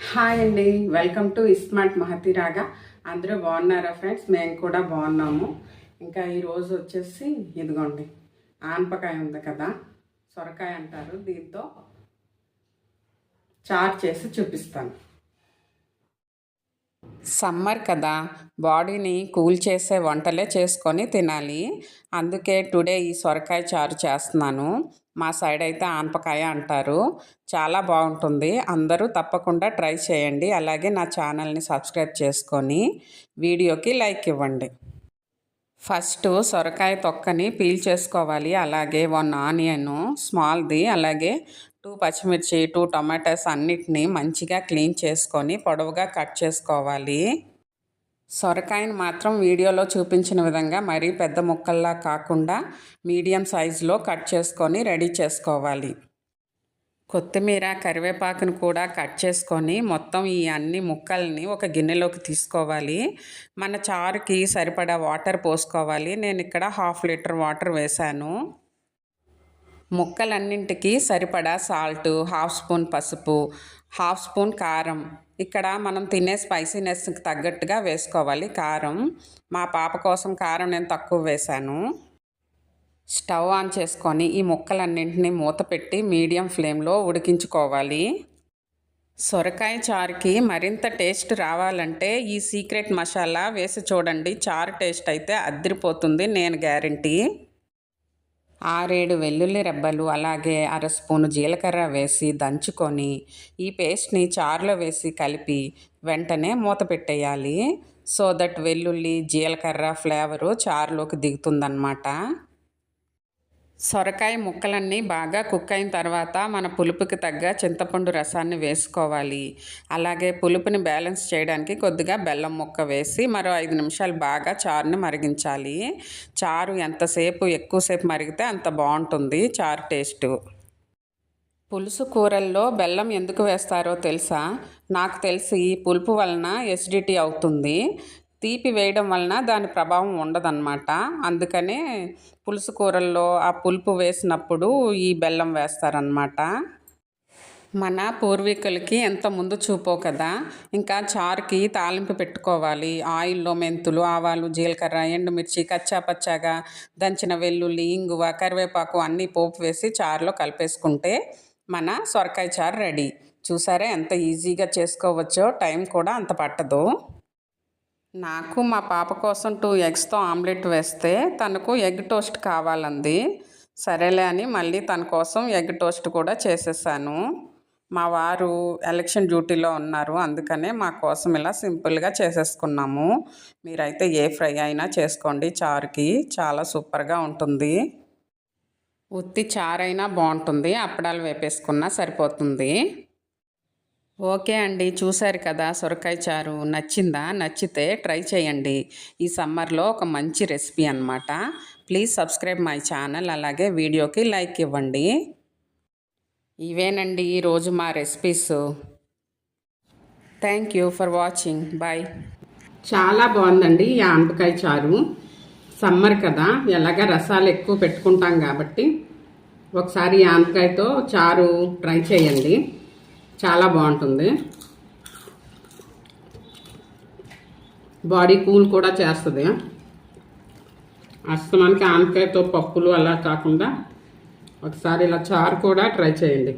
Hi అండి, welcome to smart మహతిరాగా. అందరూ బాగున్నారా ఫ్రెండ్స్? మేము కూడా బాగున్నాము. ఇంకా ఈరోజు వచ్చేసి ఇదిగోండి, ఆనపకాయ ఉంది కదా, సొరకాయ అంటారు, దీంతో చారు చేసి చూపిస్తాను. సమ్మర్ కదా, బాడీని కూల్ చేసే వంటలే చేసుకొని తినాలి. అందుకే టుడే ఈ సొరకాయ చారు చేస్తున్నాను. మా సైడ్ అయితే ఆనపకాయ అంటారు. చాలా బాగుంటుంది. అందరూ తప్పకుండా ట్రై చేయండి. అలాగే నా ఛానల్ని సబ్స్క్రైబ్ చేసుకొని వీడియోకి లైక్ ఇవ్వండి. ఫస్ట్ సొరకాయ తొక్కని పీల్ చేసుకోవాలి. అలాగే 1 ఆనియన్ స్మాల్ది, అలాగే 2 పచ్చిమిర్చి, 2 టొమాటోస్ అన్నిటినీ మంచిగా క్లీన్ చేసుకొని పొడవుగా కట్ చేసుకోవాలి. సొరకాయని మాత్రం వీడియోలో చూపించిన విధంగా మరీ పెద్ద ముక్కల్లా కాకుండా మీడియం సైజులో కట్ చేసుకొని రెడీ చేసుకోవాలి. కొత్తిమీర, కరివేపాకును కూడా కట్ చేసుకొని మొత్తం ఈ అన్ని ముక్కల్ని ఒక గిన్నెలోకి తీసుకోవాలి. మన చారుకి సరిపడా వాటర్ పోసుకోవాలి. నేను ఇక్కడ 1/2 లీటర్ వాటర్ వేశాను. ముక్కలన్నింటికి సరిపడా సాల్ట్, 1/2 స్పూన్ పసుపు, 1/2 స్పూన్ కారం. ఇక్కడ మనం తినే స్పైసీనెస్కి తగ్గట్టుగా వేసుకోవాలి కారం. మా పాప కోసం కారం నేను తక్కువ వేశాను. స్టవ్ ఆన్ చేసుకొని ఈ ముక్కలన్నింటినీ మూత పెట్టి మీడియం ఫ్లేమ్లో ఉడికించుకోవాలి. సొరకాయ చారుకి మరింత టేస్ట్ రావాలంటే ఈ సీక్రెట్ మసాలా వేసి చూడండి. చారు టేస్ట్ అయితే అదిరిపోతుంది, నేను గ్యారంటీ. 6-7 వెల్లుల్లి రెబ్బలు, అలాగే 1/2 స్పూను జీలకర్ర వేసి దంచుకొని ఈ పేస్ట్ని చారులో వేసి కలిపి వెంటనే మూత పెట్టేయాలి. సో దట్ వెల్లుల్లి, జీలకర్ర ఫ్లేవరు చారులోకి దిగుతుందన్నమాట. సొరకాయ ముక్కలన్నీ బాగా కుక్ అయిన తర్వాత మన పులుపుకి తగ్గ చింతపండు రసాన్ని వేసుకోవాలి. అలాగే పులుపుని బ్యాలెన్స్ చేయడానికి కొద్దిగా బెల్లం ముక్క వేసి మరో 5 నిమిషాలు బాగా చారుని మరిగించాలి. చారు ఎంతసేపు ఎక్కువసేపు మరిగితే అంత బాగుంటుంది చారు టేస్టు. పులుసు కూరల్లో బెల్లం ఎందుకు వేస్తారో తెలుసా? నాకు తెలిసి పులుపు వలన ఎసిడిటీ అవుతుంది. తీపి వేయడం వలన దాని ప్రభావం ఉండదన్నమాట. అందుకనే పులుసు కూరల్లో ఆ పులుపు వేసినప్పుడు ఈ బెల్లం వేస్తారన్నమాట. మన పూర్వీకులకి ఎంత ముందు చూపో కదా. ఇంకా చారుకి తాలింపు పెట్టుకోవాలి. ఆయిల్లో మెంతులు, ఆవాలు, జీలకర్ర, ఎండుమిర్చి, కచ్చాపచ్చాగా దంచిన వెల్లుల్లి, ఇంగువ, కరివేపాకు అన్నీ పోపు వేసి చారులో కలిపేసుకుంటే మన సొరకాయ చారు రెడీ. చూసారా ఎంత ఈజీగా చేసుకోవచ్చో, టైం కూడా అంత పట్టదు. నాకు మా పాప కోసం 2 ఎగ్స్తో ఆమ్లెట్ వేస్తే తనకు ఎగ్ టోస్ట్ కావాలంది. సరేలే అని మళ్ళీ తన కోసం ఎగ్ టోస్ట్ కూడా చేసేసాను. మా వారు ఎలక్షన్ డ్యూటీలో ఉన్నారు, అందుకనే మా కోసం ఇలా సింపుల్గా చేసేసుకున్నాము. మీరైతే ఏ ఫ్రై అయినా చేసుకోండి, చారుకి చాలా సూపర్గా ఉంటుంది. ఉత్తి చారైనా బాగుంటుంది, అప్పడాలు వేపేసుకున్నా సరిపోతుంది. ఓకే అండి, చూశారు కదా సొరకాయ చారు. నచ్చిందా? నచ్చితే ట్రై చేయండి. ఈ సమ్మర్లో ఒక మంచి రెసిపీ అన్నమాట. ప్లీజ్ సబ్స్క్రైబ్ మై ఛానల్, అలాగే వీడియోకి లైక్ ఇవ్వండి. ఇవేనండి ఈరోజు మా recipes. Thank you for watching. Bye. చాలా బాగుందండి ఈ ఆనపకాయ చారు. సమ్మర్ కదా, ఎలాగ రసాలు ఎక్కువ పెట్టుకుంటాం కాబట్టి ఒకసారి ఆనపకాయతో చారు ట్రై చేయండి, చాలా బాగుంటుంది. బాడీ కూల్ కూడా చేస్తుంది. అస్తమానికి ఆనపకాయతో పప్పులు అలా కాకుండా ఒకసారి ఇలా చారు కూడా ట్రై చేయండి.